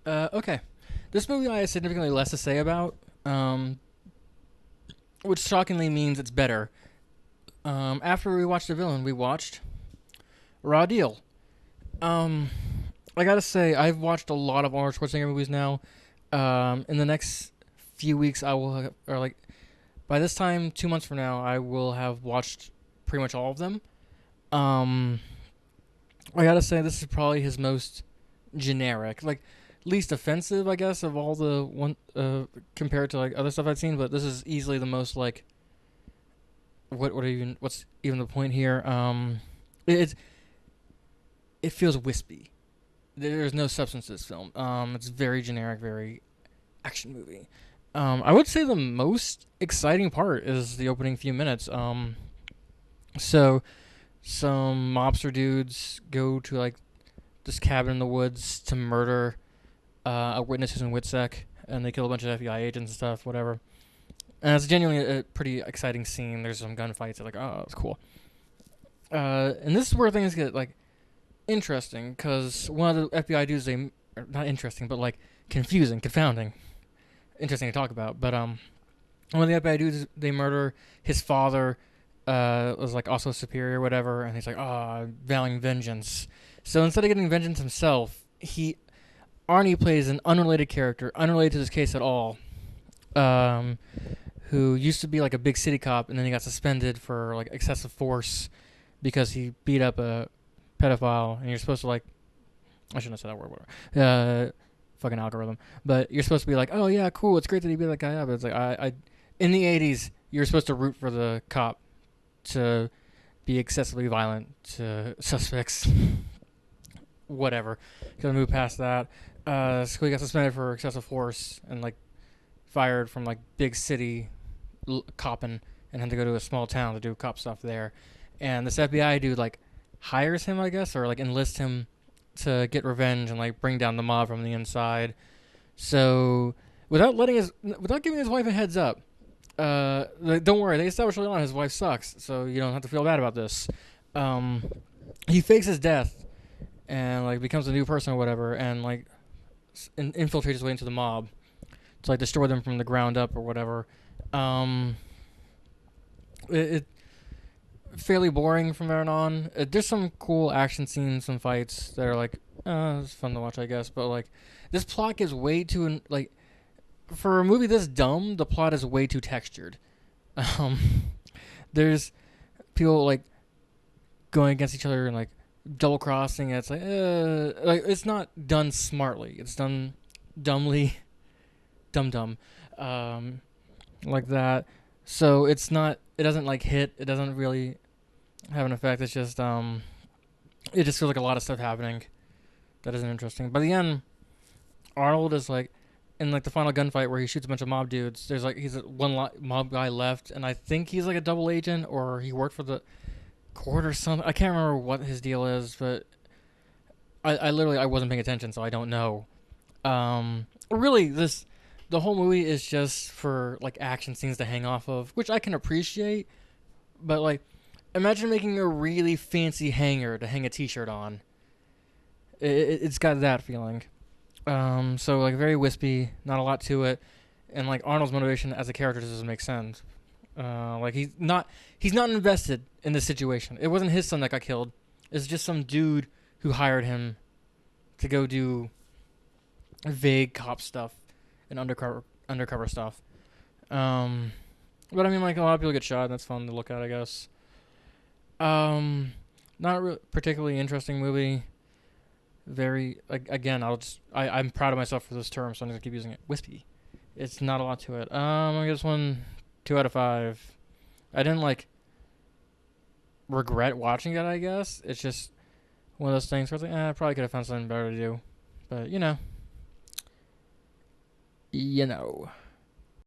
Okay. This movie I have significantly less to say about, which shockingly means it's better. After we watched The Villain, we watched Raw Deal. Um, I gotta say, I've watched a lot of Arnold Schwarzenegger movies now. In the next few weeks, I will, or like, by this time, 2 months from now, I will have watched pretty much all of them. Um, I gotta say, this is probably his most generic, like least offensive, I guess, of all the one compared to like other stuff I've seen. But this is easily the most like what's even the point here? It it feels wispy. There's no substance to this film. It's very generic, very action movie. I would say the most exciting part is the opening few minutes. So some mobster dudes go to like this cabin in the woods to murder a witness who's in Witsec, and they kill a bunch of FBI agents and stuff, whatever. And it's genuinely a pretty exciting scene. There's some gunfights. Like, oh, it's cool. And this is where things get like interesting because one of the FBI dudes, they not interesting, but like confusing, confounding, interesting to talk about. But one of the FBI dudes, they murder his father. Was like also superior, whatever, and he's like, oh, vowing vengeance. So instead of getting vengeance himself, Arnie plays an unrelated character, unrelated to this case at all, um, who used to be like a big city cop, and then he got suspended for like excessive force because he beat up a pedophile, and you're supposed to like, I shouldn't have said that word, whatever. Fucking algorithm. But you're supposed to be like, oh yeah, cool, it's great that he beat that guy up. It's like in the '80s, you're supposed to root for the cop to be excessively violent to suspects. Whatever. Gonna move past that. So he got suspended for excessive force and like fired from like big city copping and had to go to a small town to do cop stuff there. And this FBI dude like hires him, I guess, or like enlists him to get revenge and like bring down the mob from the inside. So without giving his wife a heads up, like, don't worry, they established early on his wife sucks, so you don't have to feel bad about this. Um, he fakes his death and like becomes a new person or whatever, and like infiltrates his way into the mob to like destroy them from the ground up or whatever. Um, it fairly boring from there on. There's some cool action scenes, some fights that are like, it's fun to watch, I guess. But like, this plot gives way too like for a movie this dumb, the plot is way too textured. Um, there's people like going against each other and like double crossing. It's like it's not done smartly. It's done dumbly, dumb, um, like that. So it's not. It doesn't like hit. It doesn't really have an effect. It's just it just feels like a lot of stuff happening that isn't interesting. By the end, Arnold is like in like the final gunfight where he shoots a bunch of mob dudes. There's like he's mob guy left, and I think he's like a double agent or he worked for the court or something. I can't remember what his deal is, but I literally I wasn't paying attention, so I don't know. Really, the whole movie is just for like action scenes to hang off of, which I can appreciate. But like, imagine making a really fancy hanger to hang a T-shirt on. It's got that feeling. So like very wispy, not a lot to it, and like Arnold's motivation as a character doesn't make sense. Like he's not invested in this situation. It wasn't his son that got killed. It's just some dude who hired him to go do vague cop stuff and undercover stuff. Um, but I mean, like a lot of people get shot, and that's fun to look at, I guess. Not particularly interesting movie. Very like again, I'm proud of myself for this term, so I'm gonna keep using it. Wispy. It's not a lot to it. I guess 2 out of 5. I didn't like regret watching it. I guess it's just one of those things where it's like, I probably could have found something better to do, but you know.